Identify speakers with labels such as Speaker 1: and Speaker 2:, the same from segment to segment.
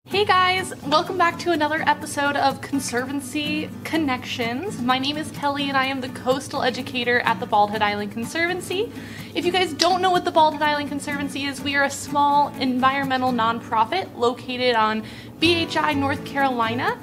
Speaker 1: Hey guys, welcome back to another episode of Conservancy Connections. My name is Kelly and I am the coastal educator at the Bald Head Island Conservancy. If you guys don't know what the Bald Head Island Conservancy is, we are a small environmental nonprofit located on BHI, North Carolina.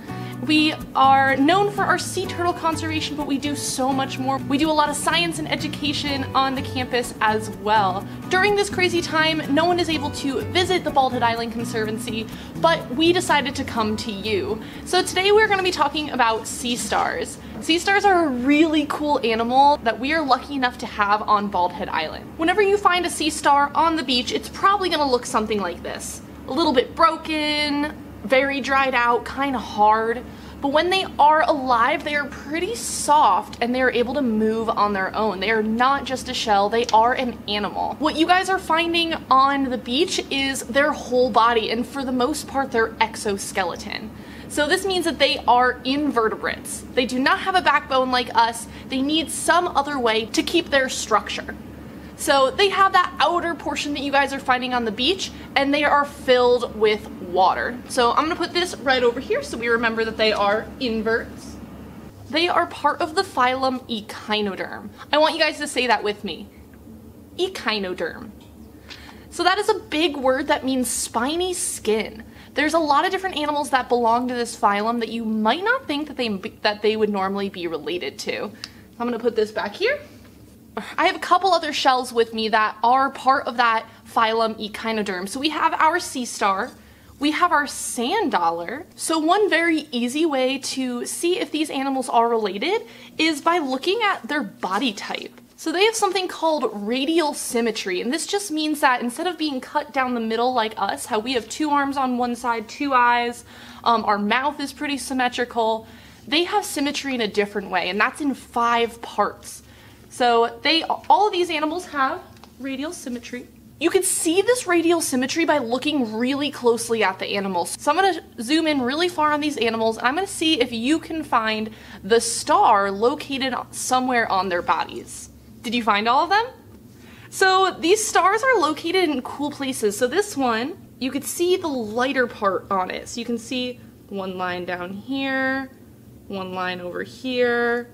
Speaker 1: We are known for our sea turtle conservation, but we do so much more. We do a lot of science and education on the campus as well. During this crazy time, no one is able to visit the Bald Head Island Conservancy, but we decided to come to you. So today we're going to be talking about sea stars. Sea stars are a really cool animal that we are lucky enough to have on Bald Head Island. Whenever you find a sea star on the beach, it's probably going to look something like this. A little bit broken, very dried out, kind of hard. But when they are alive, they are pretty soft and they are able to move on their own. They are not just a shell, they are an animal. What you guys are finding on the beach is their whole body, and for the most part, their exoskeleton. So this means that they are invertebrates. They do not have a backbone like us. They need some other way to keep their structure. So they have that outer portion that you guys are finding on the beach, and they are filled with water. So I'm gonna put this right over here so we remember that they are inverts. They are part of the phylum Echinoderm. I want you guys to say that with me. Echinoderm. So that is a big word that means spiny skin. There's a lot of different animals that belong to this phylum that you might not think that they would normally be related to. I'm gonna put this back here. I have a couple other shells with me that are part of that phylum Echinoderm. So we have our sea star, we have our sand dollar. So one very easy way to see if these animals are related is by looking at their body type. So they have something called radial symmetry, and this just means that instead of being cut down the middle like us, how we have two arms on one side, two eyes, our mouth is pretty symmetrical, they have symmetry in a different way, and that's in 5 parts. So all of these animals have radial symmetry. You can see this radial symmetry by looking really closely at the animals. So I'm going to zoom in really far on these animals, and I'm going to see if you can find the star located somewhere on their bodies. Did you find all of them? So these stars are located in cool places. So this one, you could see the lighter part on it. So you can see one line down here, one line over here.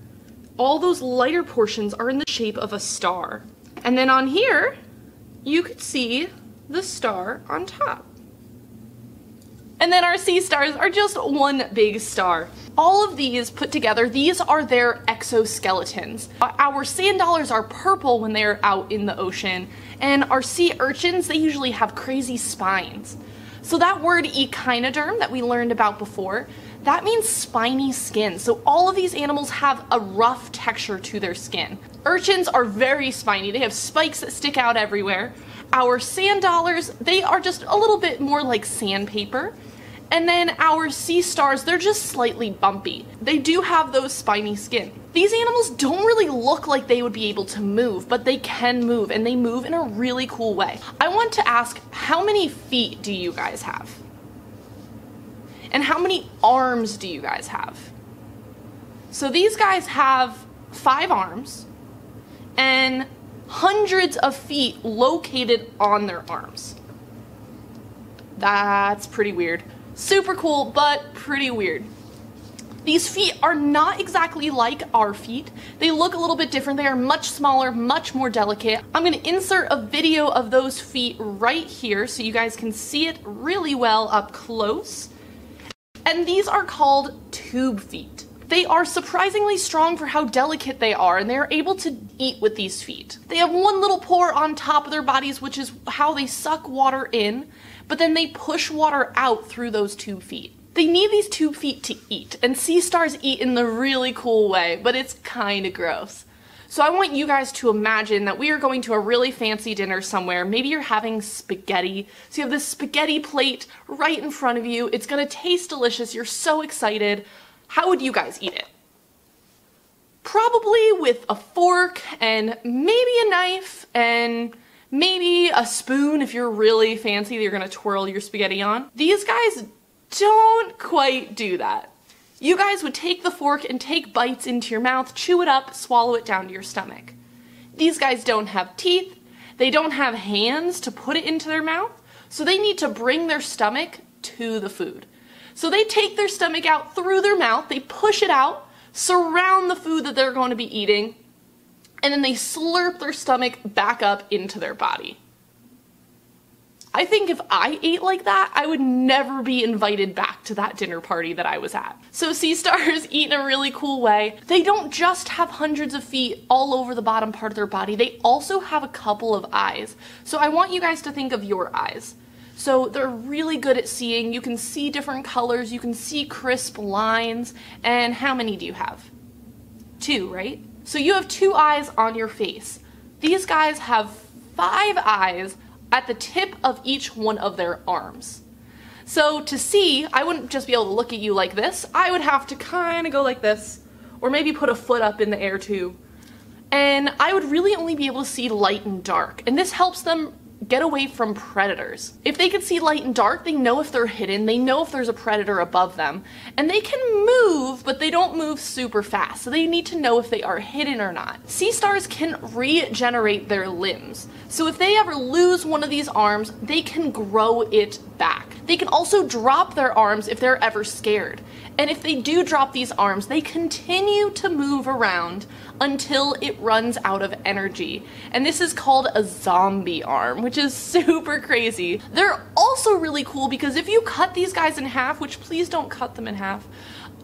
Speaker 1: All those lighter portions are in the shape of a star. And then on here, you could see the star on top. And then our sea stars are just one big star. All of these put together, these are their exoskeletons. Our sand dollars are purple when they're out in the ocean, and our sea urchins, they usually have crazy spines. So that word echinoderm that we learned about before, that means spiny skin. So all of these animals have a rough texture to their skin. Urchins are very spiny. They have spikes that stick out everywhere. Our sand dollars, they are just a little bit more like sandpaper. And then our sea stars, they're just slightly bumpy. They do have those spiny skin. These animals don't really look like they would be able to move, but they can move, and they move in a really cool way. I want to ask, how many feet do you guys have? And how many arms do you guys have? So these guys have 5 arms and hundreds of feet located on their arms. That's pretty weird. Super cool, but pretty weird. These feet are not exactly like our feet. They look a little bit different. They are much smaller, much more delicate. I'm going to insert a video of those feet right here so you guys can see it really well up close. And these are called tube feet. They are surprisingly strong for how delicate they are, and they are able to eat with these feet. They have one little pore on top of their bodies, which is how they suck water in, but then they push water out through those tube feet. They need these tube feet to eat, and sea stars eat in the really cool way, but it's kind of gross. So I want you guys to imagine that we are going to a really fancy dinner somewhere. Maybe you're having spaghetti. So you have this spaghetti plate right in front of you. It's gonna taste delicious. You're so excited. How would you guys eat it? Probably with a fork and maybe a knife and maybe a spoon if you're really fancy that you're gonna twirl your spaghetti on. These guys don't quite do that. You guys would take the fork and take bites into your mouth, chew it up, swallow it down to your stomach. These guys don't have teeth, they don't have hands to put it into their mouth, so they need to bring their stomach to the food. So they take their stomach out through their mouth, they push it out, surround the food that they're going to be eating, and then they slurp their stomach back up into their body. I think if I ate like that, I would never be invited back to that dinner party that I was at. So sea stars eat in a really cool way. They don't just have hundreds of feet all over the bottom part of their body, they also have a couple of eyes. So I want you guys to think of your eyes. So they're really good at seeing. You can see different colors, you can see crisp lines, and how many do you have? 2, right? So you have 2 eyes on your face. These guys have 5 eyes at the tip of each one of their arms. So to see, I wouldn't just be able to look at you like this. I would have to kind of go like this, or maybe put a foot up in the air too. And I would really only be able to see light and dark, and this helps them get away from predators. If they can see light and dark, they know if they're hidden, they know if there's a predator above them, and they can move, but they don't move super fast, so they need to know if they are hidden or not. Sea stars can regenerate their limbs, so if they ever lose one of these arms, they can grow it back. They can also drop their arms if they're ever scared, and if they do drop these arms, they continue to move around until it runs out of energy. And this is called a zombie arm, which is super crazy. They're also really cool because if you cut these guys in half, which please don't cut them in half,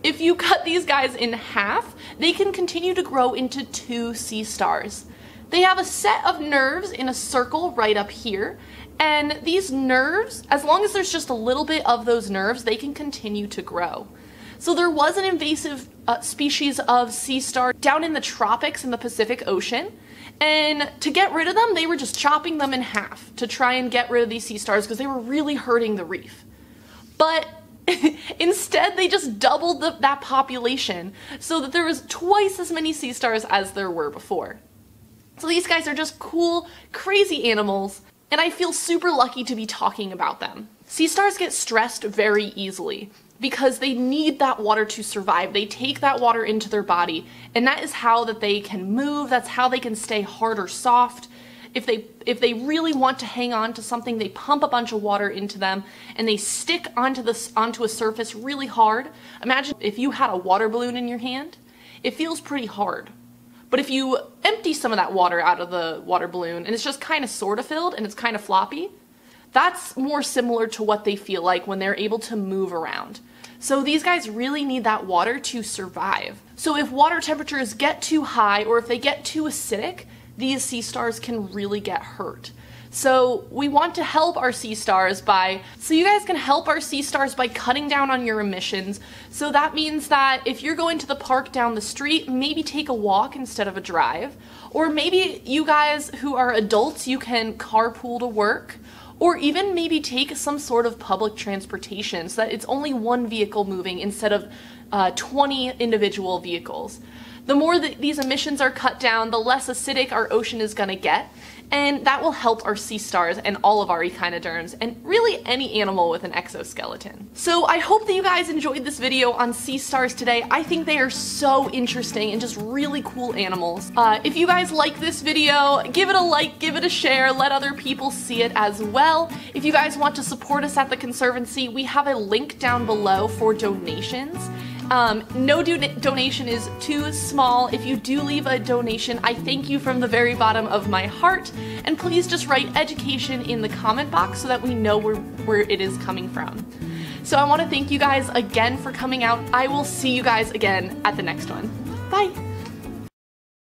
Speaker 1: if you cut these guys in half, they can continue to grow into 2 sea stars. They have a set of nerves in a circle right up here, and these nerves, as long as there's just a little bit of those nerves, they can continue to grow. So there was an invasive species of sea star down in the tropics in the Pacific Ocean, and to get rid of them, they were just chopping them in half to try and get rid of these sea stars because they were really hurting the reef. But instead, they just doubled that population so that there was twice as many sea stars as there were before. So these guys are just cool, crazy animals, and I feel super lucky to be talking about them. Sea stars get stressed very easily because they need that water to survive. They take that water into their body, and that is how that they can move, that's how they can stay hard or soft. If they really want to hang on to something, they pump a bunch of water into them and they stick onto a surface really hard. Imagine if you had a water balloon in your hand. It feels pretty hard. But if you empty some of that water out of the water balloon and it's just kind of sort of filled and it's kind of floppy, that's more similar to what they feel like when they're able to move around. So these guys really need that water to survive. So if water temperatures get too high or if they get too acidic, these sea stars can really get hurt. So we want to help our sea stars you guys can help our sea stars by cutting down on your emissions. So that means that if you're going to the park down the street, maybe take a walk instead of a drive. Or maybe you guys who are adults, you can carpool to work. Or even maybe take some sort of public transportation so that it's only one vehicle moving instead of 20 individual vehicles. The more that these emissions are cut down, the less acidic our ocean is going to get, and that will help our sea stars and all of our echinoderms, and really any animal with an exoskeleton. So I hope that you guys enjoyed this video on sea stars today. I think they are so interesting and just really cool animals. If you guys like this video, give it a like, give it a share, let other people see it as well. If you guys want to support us at the Conservancy, we have a link down below for donations. No donation is too small. If you do leave a donation, I thank you from the very bottom of my heart, and please just write education in the comment box so that we know where it is coming from. So I want to thank you guys again for coming out. I will see you guys again at the next one. Bye!